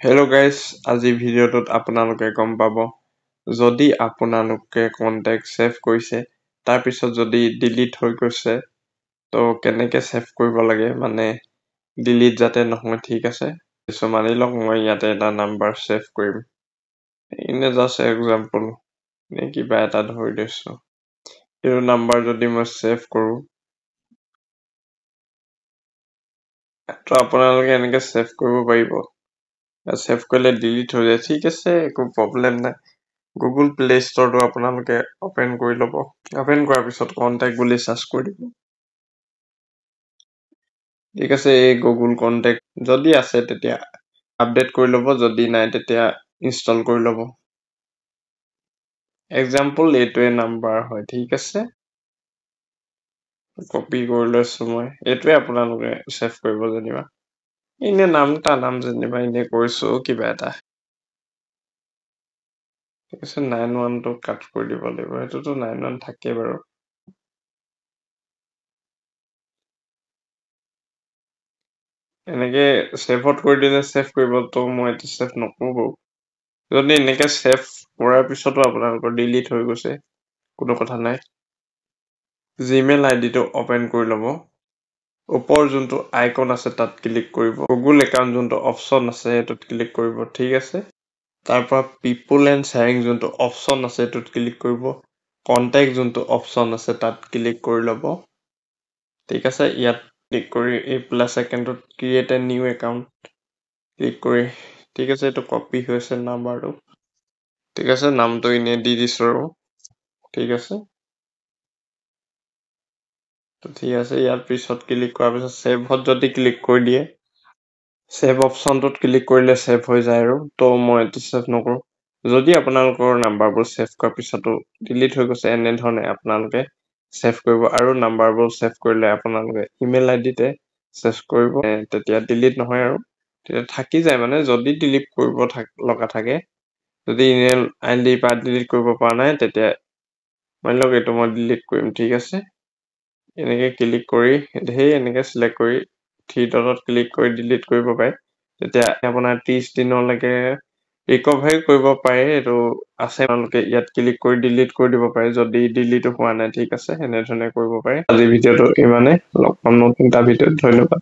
Hello guys, আজি ভিডিঅ'টোত আপোনালোকে গম পাব যদি আপোনালোকে কন্টেক্ট সেভ কৰিছে তাৰ পিছত যদি ডিলিট হৈ গৈছে তো কেনেকৈ সেভ কৰিব লাগে মানে ডিলিট যাতে নহয় ঠিক আছে সো মানি লওক মই ইয়াতে এটা নাম্বাৰ সেভ কৰিম ইনে জাস্ট এক্সাম্পল নে কিবা এটা ধৰি দিছো এই নাম্বাৰ যদি মই সেভ কৰো তো আপোনালোকে এনেকৈ সেভ কৰিব পাৰিব সেভ কৰিলে ডিলিট হৈ যায় ঠিক আছে একো প্ৰবলেম নাই Google Play Store to আপোনালোকে ওপেন কৰি লব ওপেন কৰাৰ পিছত কন্টাক্ট বুলি সাৰ্চ কৰি দিব ঠিক আছে এই Google কন্টাক্ট যদি আছে তেতিয়া আপডেট কৰি লব যদি নাই তেতিয়া ইনষ্টল কৰি লব এক্সাম্পল এইটোৱে নাম্বাৰ হয় ঠিক আছে কপি কৰি লৈছো মই এইটোৱে আপোনালোকে সেভ কৰিব জানিবা ইনে নাম জানিবা ইনে কৰিছো কিবা এটা ঠিক আছে 91 টো কাট কৰি দিব লাগিব এটোটো 91 থাকে বাৰু এনেকে সেভত কৰি দিলে সেভ কৰিব তো মই এটো সেভ নকৰো যদি এনেকে সেভ কৰাৰ পিছতো আপোনালোকৰ ডিলিট হৈ গৈছে কোনো কথা নাই জিমেইল আইডিটো ওপেন কৰি লব ওপৰ যোনটো আইকন আছে তাত ক্লিক কৰিব Google একাউন্ট যোনটো অপচন আছে এটোত ক্লিক কৰিব ঠিক আছে তাৰপৰা পিপল এণ্ড শেয়াৰিং যোনটো অপচন আছে এটোত ক্লিক কৰিব কন্টাক্ট যোনটো অপচন আছে তাত ক্লিক কৰি লব ঠিক আছে ইয়াত ক্লিক কৰি এই প্লাস আইকনটোত create a new account click কৰি ঠিক আছে এটো কপি হৈছে নাম্বাৰটো ঠিক আছে নামটো ইনে দি দিছো আৰু ঠিক আছে তো ঠিক আছে ইয়াৰ পিছত ক্লিক কৰাৰ পিছত সেভত যদি ক্লিক কৰি দিয়ে সেভ অপচনটোত ক্লিক কৰিলে সেভ হৈ যায় আৰু তো মই এটো সেভ নকৰো যদি আপোনালোকৰ নাম্বাৰবোৰ সেভ কৰাৰ পিছতো ডিলিট হৈ গৈছে এনে ধৰণে আপোনালোকে সেভ কৰিব আৰু নাম্বাৰবোৰ সেভ কৰিলে আপোনালোকে ইমেইল আইডিতে সেভ কৰিব তেতিয়া ডিলিট নহয় আৰু তেতিয়া থাকি যায় মানে যদি ডিলিট কৰিব লগা থাকে যদি ইমেইল আইডি পা ডিলিট কৰিব পৰা নাই তেতিয়া মানি লওক এটো মই ডিলিট কৰিম ঠিক আছে এনেকে ক্লিক কৰি হেই এনেকে সিলেক্ট কৰি থ্ৰী ডটত ক্লিক কৰি ডিলিট কৰিব পাৰে তেতিয়া আপোনাৰ 30 দিনলৈকে ৰিকভাৰি কৰিব পাৰে এটো আছে আপোনালোকে ইয়াত ক্লিক কৰি ডিলিট কৰি দিব পাৰে যদি ডিলিট হোৱা নাই ঠিক আছে এনে ধৰণে কৰিব পাৰে আজি ভিডিঅটো ইমানে লগ পাম নতুন এটা ভিডিঅত ধন্যবাদ